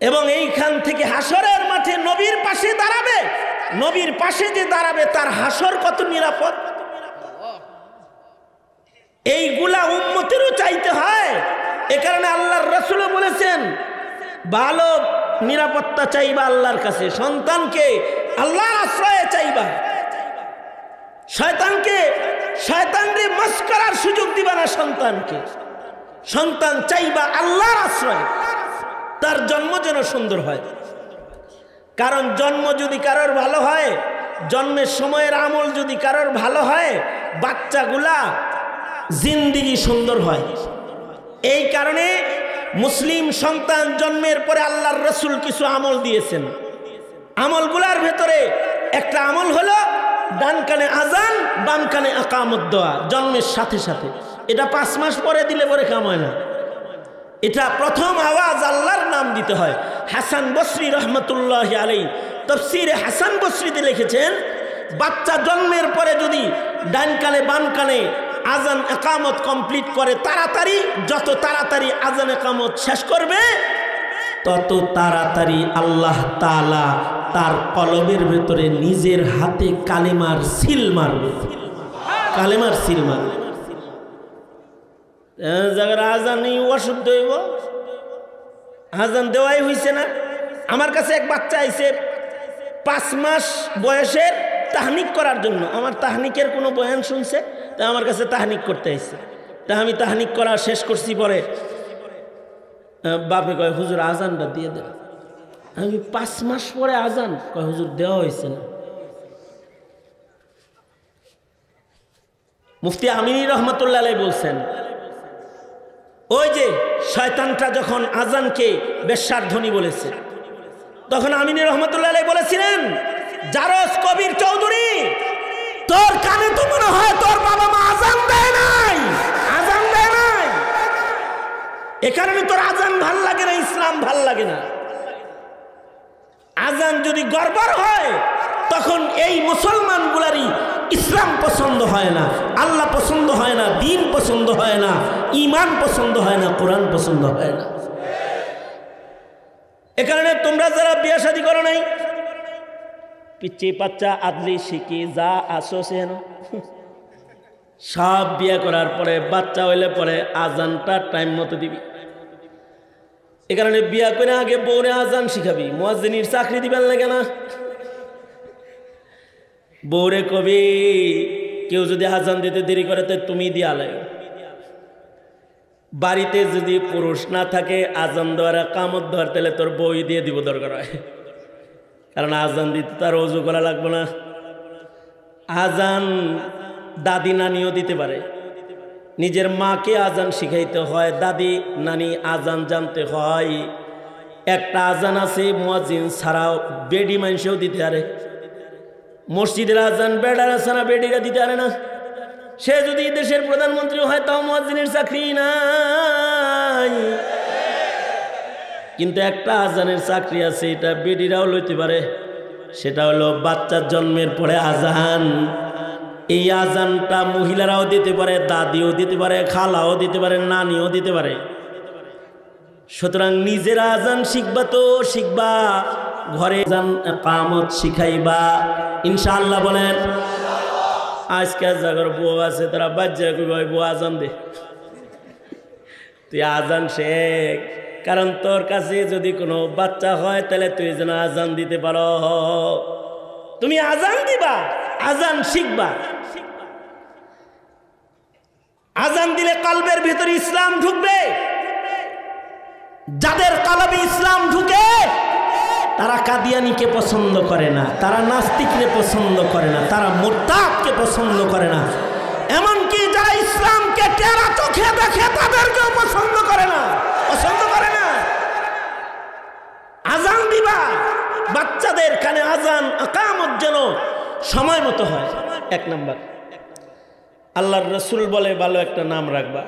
এবং এইখান থেকে হাসরের মাঠে নবীর পাশে দাঁড়াবে। নবীর পাশে যে দাঁড়াবে তার হাসর কত নিরাপদ, এইগুলা উম্মতেরও চাইতে হয়। এ কারণে আল্লাহর রাসূল বলেছেন, ভালো নিরাপত্তা চাইবা আল্লাহর কাছে, সন্তানকে আল্লাহর আশ্রয়ে চাইবা, শয়তানরে মস্করার সুযোগ দিবা না সন্তানকে। সন্তান চাইবা আল্লাহর আশ্রয়, তার জন্ম যেন সুন্দর হয়। কারণ জন্ম যদি কারোর ভালো হয়, জন্মের সময়ের আমল যদি কারোর ভালো হয়, বাচ্চাগুলা জিন্দেগি সুন্দর হয়। এই কারণে মুসলিম সন্তান জন্মের পরে আল্লাহর রাসূল কিছু আমল দিয়েছেন। আমলগুলার ভেতরে একটা আমল হলো ডান কানে আজান, বাম কানে ইকামত দেওয়া জন্মের সাথে সাথে। এটা 5 মাস পরে দিলে পরে কাম হয় না, এটা প্রথম আওয়াজ আল্লাহর নাম দিতে হয়। হাসান বসরি রহমতুল্লাহি আলাইহি তাফসীরে হাসান বসরিতে লিখেছেন, বাচ্চা জন্মের পরে যদি ডান কানে বাম কানে আজান ইকামত কমপ্লিট করে তাড়াতাড়ি, যত তাড়াতাড়ি আজান ইকামত শেষ করবে তত তাড়াতাড়ি আল্লাহ তাআলা তার কলবের ভেতরে নিজের হাতে কালেমার সিল মারবে, কালেমার সিল মারবে। জায়গার আজানই অশুদ্ধ হইব, আজান দেওয়াই হইছে না। আমার কাছে এক বাচ্চা আইছে 5 মাস বয়সের, তাহনিক করার জন্য। আমার তাহনিকের কোনো বয়ান শুনছে, তা আমার কাছে তাহনিক করতে আইছে। তা আমি তাহনিক করা শেষ করছি, পরে বাপে কয়, হুজুর আজানটা দিয়ে দেন। আমি 5 মাস পরে আজান, কয় হুজুর দেওয়া হয়েছে না। মুফতি আমিনী রহমতুল্লাহ আলাইহি বলছেন, ওই যে শয়তানটা যখন আজানকে বেশ্যার ধ্বনি বলেছে, তখন আমিনী রহমতুল্লাহ আলাইহি বলেছিলেন, জারজ কবির চৌধুরী, তোর কানে তো মনে হয় তোর বাবা মা আজান দেয় নাই, এ কারণে তোর আজান ভাল লাগে না, ইসলাম ভাল লাগে না। আজান যদি গড়বড় হয় তখন এই মুসলমানগুলারই ইসলাম পছন্দ হয় না, আল্লাহ পছন্দ হয় না, দ্বীন পছন্দ হয় না, ঈমান পছন্দ হয় না, কোরআন পছন্দ হয় না। এ কারণে তোমরা যারা বিয়ে শাদী করো নাই, পিচ্ছি বাচ্চা আদলি শিখি যা আসো সেন সব বিয়ে করার পরে বাচ্চা হইলে পরে আজানটা টাইম মতো দিবি। এ কারণে বিয়া করে আগে বউরে আজান শিখাবি, মুয়াজ্জিনের চাকরি দিবেন লাগে না। বউরে কবি কেউ যদি আজান দিতে দেরি করে তো তুমি দিয়া লাগে। বাড়িতে যদি পুরুষ না থাকে আজান দেওয়ার কামত ধর, তাহলে তোর বই দিয়ে দিব দরকার হয়, কারণ আজান দিতে তার অজু করা লাগবে না। আজান দাদি নানিও দিতে পারে, নিজের মাকে আজান শিখাইতে হয়, দাদি নানি আজান জানতে হয়। একটা আজান আছে মুয়াজ্জিন ছাড়াও বেডি মানুষও দিতে পারে। মসজিদের আজান বেড়ারা ছাড়া বেডিরা দিতে পারে না। সে যদি দেশের প্রধানমন্ত্রী হয় তাও মুয়াজ্জিনের চাকরি নাই, কিন্তু একটা আজানের চাকরি আছে, এটা বেডিরাও লইতে পারে। সেটা হলো বাচ্চার জন্মের পরে আজান। এই আজানটা মহিলারাও দিতে পারে, দাদিও দিতে পারে, খালাও দিতে পারে, নানিও দিতে পারে। সুতরাং নিজের আজান শিখবা তো শিখবা, ঘরে আজান কামত শিখাইবা ইনশাআল্লাহ। বলেন আজকে যাগর বউ আছে তারা বাচ্চা কই বউ আজান দে, তুই আজান শেখ, কারণ তোর কাছে যদি কোনো বাচ্চা হয় তাহলে তুই যেন আজান দিতে পারো। তুমি আজান দিবা, আজান শিখবা। আজান দিলে কলবের ভিতরে ইসলাম ঢুকবে। যাদের কলবে ইসলাম ঢুকে তারা কাদিয়ানীকে পছন্দ করে না, তারা নাস্তিককে পছন্দ করে না, তারা মুরতাদকে পছন্দ করে না, এমনকি যারা ইসলামকে টেরা চোখে দেখে তাদেরকেও পছন্দ করে না, পছন্দ করে না। আজান দিবা, বাচ্চাদের কানে আজান আকামত যেন সময় মতো হয়। এক নাম্বার, আল্লাহর রাসূল বলে ভালো একটা নাম রাখবা,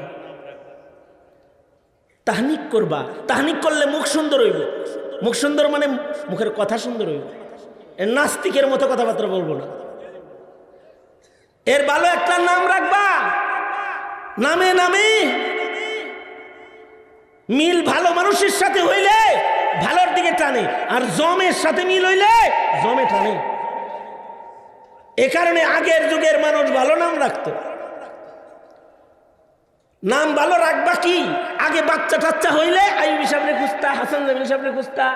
তাহনিক করবা। তাহনিক করলে মুখ সুন্দর হইব। মুখ সুন্দর মানে মুখের কথা সুন্দর হইব, নাস্তিকের মতো কথাবার্তা বলবো না। এর ভালো একটা নাম রাখবা, নামে নামে মিল ভালো মানুষের সাথে হইলে ভালোর দিকে টানে, আর জমের সাথে মিল হইলে জমে টানে। এ কারণে আগের যুগের মানুষ ভালো নাম রাখতো। নাম ভালো রাখবা কি, আগে বাচ্চা টাচ্চা হইলে আইয়ুবী সাহেবরে খুঁজতা, হাসান জামিল সাহেবরে খুঁজতা,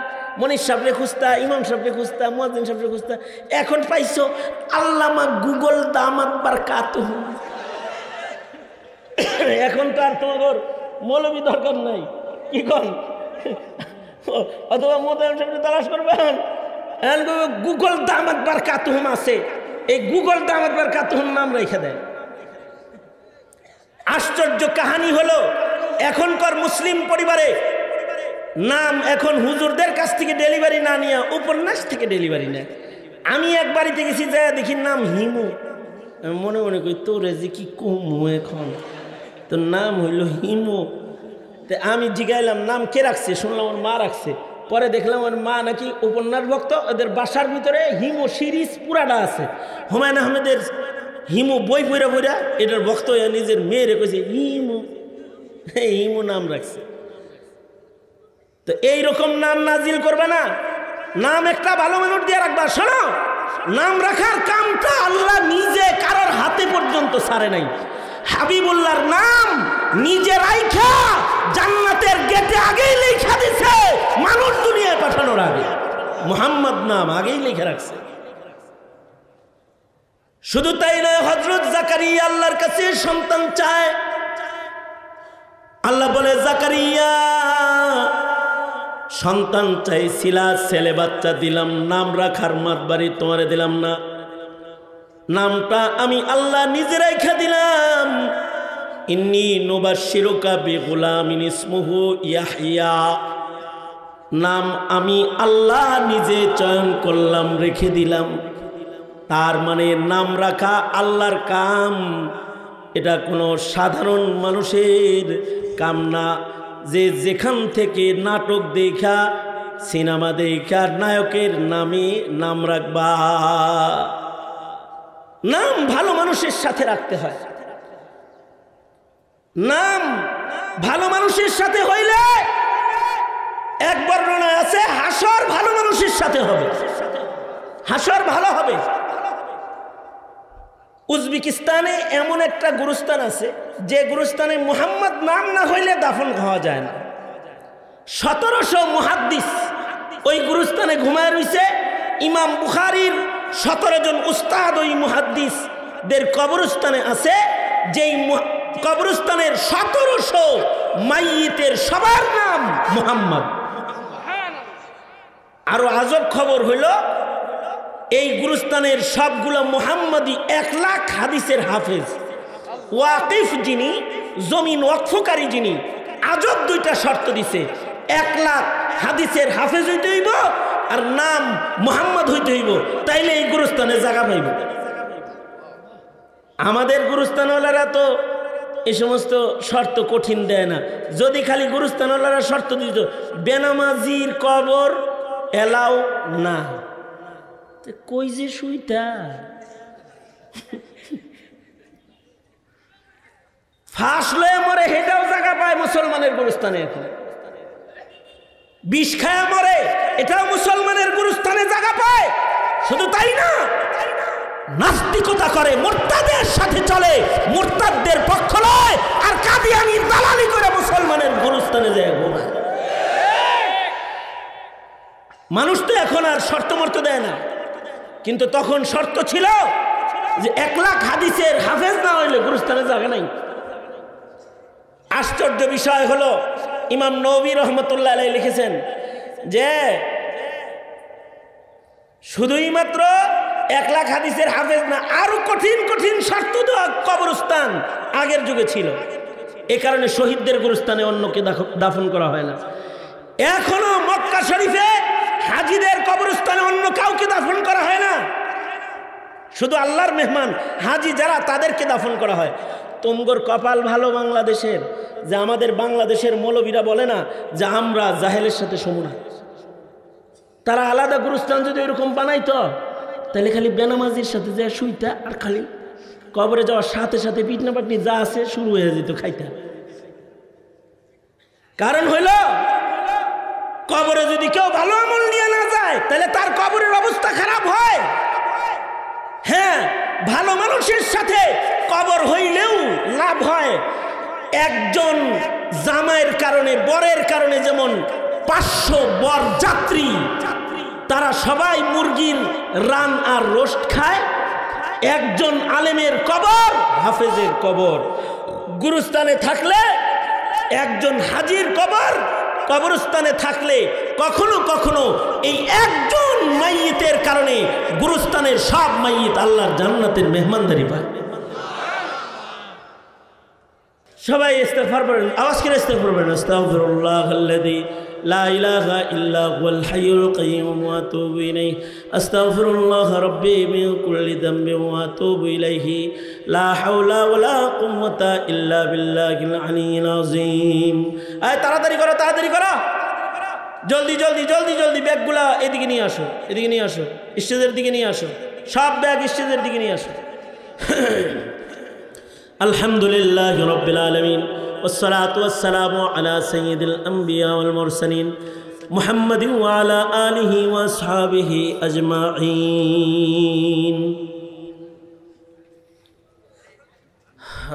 মনির সাহেবরে খুঁজতা, ইমাম সাহেবরে খুঁজতা, মুয়াজ্জিন সাহেবরে খুঁজতা। এখন পাইছো আল্লামা গুগল দামাত বারকাতুহু। এখন তো আর তোমার মৌলবী দরকার নাই, কি কন, অথবা মোতায়েম সাহেবরে তালাশ করবেন, গুগল দামাত বারকাতুহু আছে, এই গুগল দামাত বারকাতুহুর নাম রেখে দেয়। আশ্চর্য কাহিনী হলো এখনকার মুসলিম পরিবারে নাম এখন হুজুরদের কাছ থেকে ডেলিভারি না নিয়ে উপন্যাস থেকে ডেলিভারি নেয়। আমি এক বাড়িতে গেছি, যায় দেখি নাম হিমু। মনে মনে করি তোরে যে কি কমু, এখন তোর নাম হইল হিমু। আমি জিগাইলাম নাম কে রাখছে, শুনলাম ওর মা রাখছে। পরে দেখলাম ওর মা নাকি উপন্যাস ভক্ত, ওদের বাসার ভিতরে হিমু সিরিজ পুরাটা আছে। হুমায়ুন আহমেদের হিমু বই পড়া পড়া এটার ভক্ত হয়ে নিজের মেয়ে রেখেছে হিমু, হিমু নাম রাখছে। তো এইরকম নাম নাজিল করবে না, নাম একটা ভালো মানুষ দিয়ে রাখবা। শোনো, নাম রাখার কামটা আল্লাহ নিজে কারোর হাতে পর্যন্ত ছাড়ে নাই। হাবিবুল্লাহর নাম নিজে রাইখা জান্নাতের গেটে আগেই লেখা দিছে, মানুষ দুনিয়ায় পাঠানোর আগে মুহাম্মদ নাম আগেই লেখা রাখছে। শুধু তাই নয়, হযরত জাকারিয়া আল্লাহর কাছে সন্তান চায়। আল্লাহ বলে জাকারিয়া সন্তান চাইছিলা, ছেলে বাচ্চা দিলাম, নাম রাখার মাতবাড়ি তোমারে দিলাম না, নামটা আমি আল্লাহ নিজে রাইখা দিলাম। ইন্নী নুবাশশিরুকা বিগুলামিন ইসমুহু ইয়াহইয়া, নাম আমি আল্লাহ নিজে চয়ন করলাম, রেখে দিলাম। তার মানে নাম রাখা আল্লাহর কাম, এটা কোনো সাধারণ মানুষের কাম না। যে যেখান থেকে নাটক দেখা সিনেমা দেখা নায়কের নামে নাম রাখবা। নাম ভালো মানুষের সাথে রাখতে হয়। নাম ভালো মানুষের সাথে হইলে এক বর্ণনায় আছে হাসর ভালো মানুষের সাথে হবে, হাসর ভালো হবে। উজবেকিস্তানে এমন একটা গুরুস্থান আছে যে গুরুস্থানে মুহাম্মদ নাম না হইলে দাফন হওয়া যায় না। 1700 মুহাদ্দিস ওই গুরুস্থানে ঘুমায় রইছে। ইমাম বুখারীর 17 জন উস্তাদ ওই মুহাদ্দিসদের কবরস্থানে আছে, যেই কবরস্থানের 1700 মাইয়িতের সবার নাম মুহাম্মদ। আরো আজব খবর হইল এই গুরুস্থানের সবগুলো মুহাম্মাদি 1 লাখ হাদিসের হাফেজ। ওয়াকিফ যিনি, জমিন ওয়াকফকারী যিনি, আজব 2টা শর্ত দিছে। 1 লাখ হাদিসের হাফেজ হইতে হইব আর নাম মুহাম্মদ হইতে হইব, তাইলে এই গুরুস্থানে জায়গা পাইব। আমাদের গুরুস্থানওয়ালারা তো এই সমস্ত শর্ত কঠিন দেয় না। যদি খালি গুরুস্থানওয়ালারা শর্ত দিত বেনামাজির কবর এলাও না, কই যে শুইতা ফাঁস লয়ে মরে হেটাও জায়গা পায় মুসলমানের গুরুস্থানে। এখন বিষ খায়া মরে এটাও মুসলমানের গুরুস্থানে জায়গা পায়। শুধু তাই না, নাস্তিকতা করে, মুরতাদের সাথে চলে, মুরতাদদের পক্ষ লয় আর কাদিয়ানির দালালি করে মুসলমানের গুরুস্থানে যায় ঘুমায়। মানুষ তো এখন আর শর্ত মর্ত দেয় না, কিন্তু তখন শর্ত ছিল যে 1 লাখ হাদিসের হাফেজ না হইলে গুরুস্থানে জায়গা নাই। আশ্চর্য বিষয় হলো ইমাম নববী রহমতুল্লাহ আলাইহি লিখেছেন যে শুধুই মাত্র 1 লাখ হাদিসের হাফেজ না, আরো কঠিন কঠিন শর্ত দেওয়া কবরস্থান আগের যুগে ছিল। এ কারণে শহীদদের গুরুস্থানে অন্যকে দাফন করা হয় না। এখনো মক্কা শরীফে হাজিদের কবরস্থানে অন্য কাউকে দাফন করা হয় না, শুধু আল্লাহর মেহমান হাজি যারা তাদেরকে দাফন করা হয়। তোমগর কপাল ভালো বাংলাদেশের, যে আমাদের বাংলাদেশের মৌলবীরা বলে না যে আমরা জাহেলের সাথে সম না। তারা আলাদা গুরুস্থান যদি এরকম বানাইতো তাহলে খালি বেনামাজির সাথে যা শুইতা আর খালি কবরে যাওয়ার সাথে সাথে পিটনা পাটনি যা আছে শুরু হয়ে যেত খাইতা। কারণ হইল কবরে যদি কেউ ভালো আমল নিয়ে না যায় তাহলে তার কবরের অবস্থা খারাপ হয়। হ্যাঁ, ভালো মানুষের সাথে কবর হইলেও লাভ হয়। একজন জামাইয়ের কারণে, বরের কারণে যেমন 500 বর যাত্রী তারা সবাই মুরগির রান আর রোস্ট খায়, একজন আলেমের কবর, হাফেজের কবর গুরুস্থানে থাকলে, একজন হাজির কবর কবরস্থানে থাকলে কখনো কখনো এই একজন মাইয়িতের কারণে গুরুস্থানের সব মাইয়িত আল্লাহর জান্নাতের মেহমানদারি পায়। সবাই ইস্তেগফার করেন, আওয়াজ করে ইস্তেগফার করেন। আস্তাগফিরুল্লাহাল্লাযী লা ইলাহা ইল্লা হুয়াল হাইয়ুল কাইয়্যুম ওয়া আতুবু ইলাইহি। আস্তাগফিরুল্লাহ রাব্বি মিন কুল্লি যামবিন ওয়া আতুবু ইলাইহি। লা হাওলা ওয়ালা কুওয়াতা ইল্লা বিল্লাহিল আলিয়্যিল আযীম। আয় তাড়াতাড়ি করো, তাড়াতাড়ি করো, জলদি জলদি জলদি জলদি ব্যাগগুলা এদিকে নিয়ে আসো, এদিকে নিয়ে আসো, স্টেজের দিকে নিয়ে আসো, সব ব্যাগ স্টেজের দিকে নিয়ে আসো। আলহামদুলিল্লাহি রাব্বিল আলামিন ওয়াসসালাতু ওয়াসসালামু আলা সাইয়্যিদিল আমবিয়া ওয়াল মুরসালিন মুহাম্মাদিন ওয়া আলা আলিহি ওয়া আসহাবিহি আজমাইন।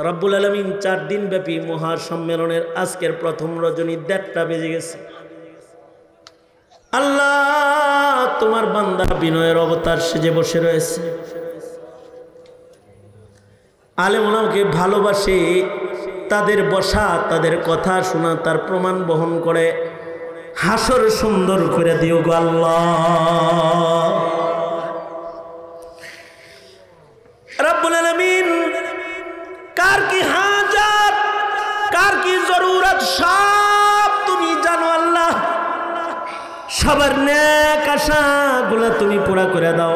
রব্বুল আলামিন 4 দিন ব্যাপী মহাসম্মেলনের আজকের প্রথম রজনী 1:30টা বেজে গেছে। আল্লাহ, তোমার বান্দা বিনয়ের অবতার সেজে বসে রয়েছে। আলেম ওলামাকে ভালোবাসে, তাদের বসা, তাদের কথা শোনা তার প্রমাণ বহন করে। হাসর সুন্দর করে দিও গো আল্লাহ। রব্বুল আলামিন কার কি হাজাত, কার কি জরুরত সব তুমি জানো আল্লাহ। সবার নেক আশাগুলো তুমি পুরা করে দাও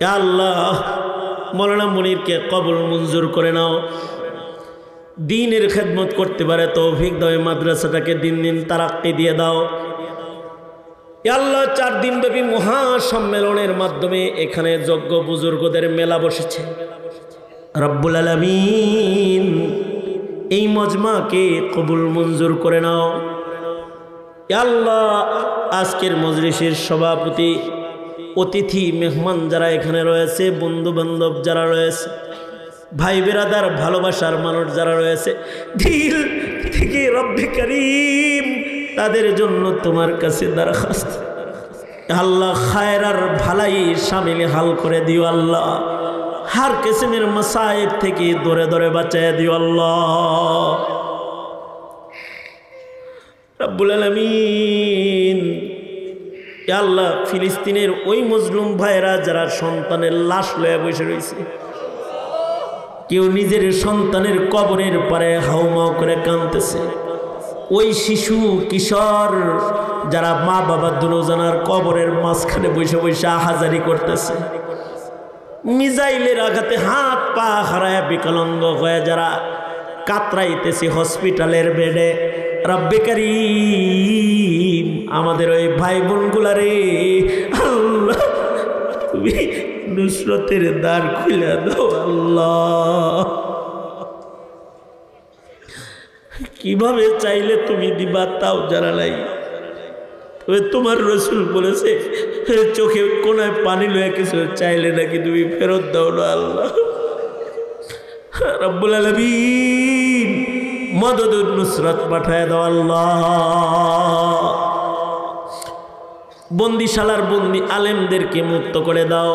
ইয়া আল্লাহ। মৌলানা মুনিরকে কবুল মঞ্জুর করে নাও। দ্বীনের খেদমত করতে পারে তৌফিক দাও। মাদ্রাসাটাকে দিন দিন তারাক্কি দিয়ে দাও। ইয়া আল্লাহ, 4 দিন ব্যাপী মহাসম্মেলনের মাধ্যমে এখানে যোগ্য বুজুর্গদের মেলা বসেছে। রব্বুল আলামিন এই মজমাকে কবুল মঞ্জুর করে নাও। ইয়া আল্লাহ, আজকের মজলিসের সভাপতি, অতিথি মেহমান যারা এখানে রয়েছে, বন্ধু বান্ধব যারা রয়েছে, ভাই বেরাদার, ভালোবাসার মানুষ যারা রয়েছে, দিল থেকে রব্বে করিম তাদের জন্য তোমার কাছে দরখাস্ত, আল্লাহ খায়ের আর ভালাই শামিল হাল করে দিও। আল্লাহ হার কিসমের মাসায়েব থেকে দূরে দূরে বাঁচায় দিও আল্লাহ রব্বুল আলামিন। ইয়া আল্লাহ, ফিলিস্তিনের ওই মজলুম ভাইরা যারা সন্তানের লাশ লয়ে বসে রয়েছে, কেউ নিজের সন্তানের কবরের পারে হাউমাউ করে কাঁদতেছে, ওই শিশু কিশোর যারা মা বাবা দুজনার কবরের মাঝখানে বসে বসে আহাজারি করতেছে, মিজাইলের আঘাতে হাত পা হারায় বিকলাঙ্গ হয়ে যারা কাতরাইতেছে হসপিটালের বেডে, রব্বে করিম আমাদের ওই ভাই বোনগুলারে আল্লাহ তুমি নুসরতের দ্বার খুলে দাও আল্লাহ। কিভাবে চাইলে তুমি দিবা তাও জানা নাই, তবে তোমার রসুল বলেছে চোখে কোনায় পানি লয়ে কিছু চাইলে নাকি তুমি ফেরত দাও না আল্লাহ। রব্বুল আলামিন মদদুন নুসরত পাঠায় দাও আল্লাহ। বন্দিশালার বন্দি আলেমদেরকে মুক্ত করে দাও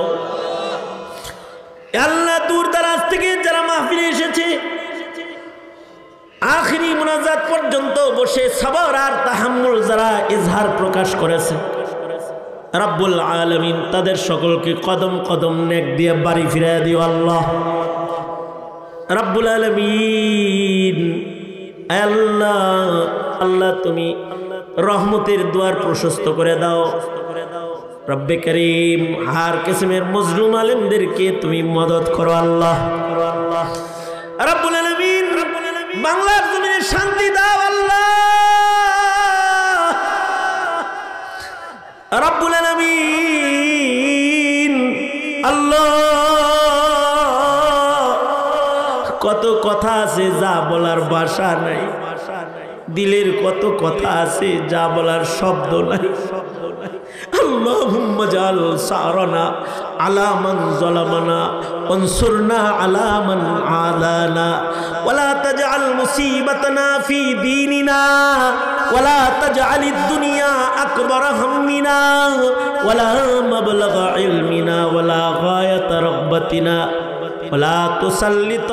আল্লাহ। দূর দারাজ থেকে যারা মাহফিলে এসেছে, আখিরি মুনাজাত পর্যন্ত বসে সবর আর তাহাম্মুল যারা ইজহার প্রকাশ করেছে, রব্বুল আলামিন তাদের সকলকে কদম কদম নেক দিয়ে বাড়ি ফিরিয়ে দিও আল্লাহ। রব্বুল আলামিন আল্লাহ, আল্লাহ তুমি রহমতের দুয়ার প্রশস্ত করে দাও রব্বে করিম। হার কিসমের মজলুম আলেমদেরকে তুমি মদদ করো আল্লাহ। রব্বুল আলামিন বাংলার জমিনে শান্তি দাও আল্লাহ। রব্বুল আলামিন আল্লাহ, কত কথা আছে যা বলার ভাষা নাই, দিলের কত কথা আছে যা বলার শব্দ নাই। আল্লাহুম্মা জাল সারানা আলা মান যালামানা ওয়ানসুরনা আলা মান আদানা ওয়ালা তাজআল মুসিবাতানা ফি দীনিনা ওয়ালা তাজআলিদ দুনিয়া আকবার হাম্মিনা ওয়ালা মাবলাগা ইলমিনা ওয়ালা গায়াত রাগবাতিনা ওয়ালা তুসাল্লিত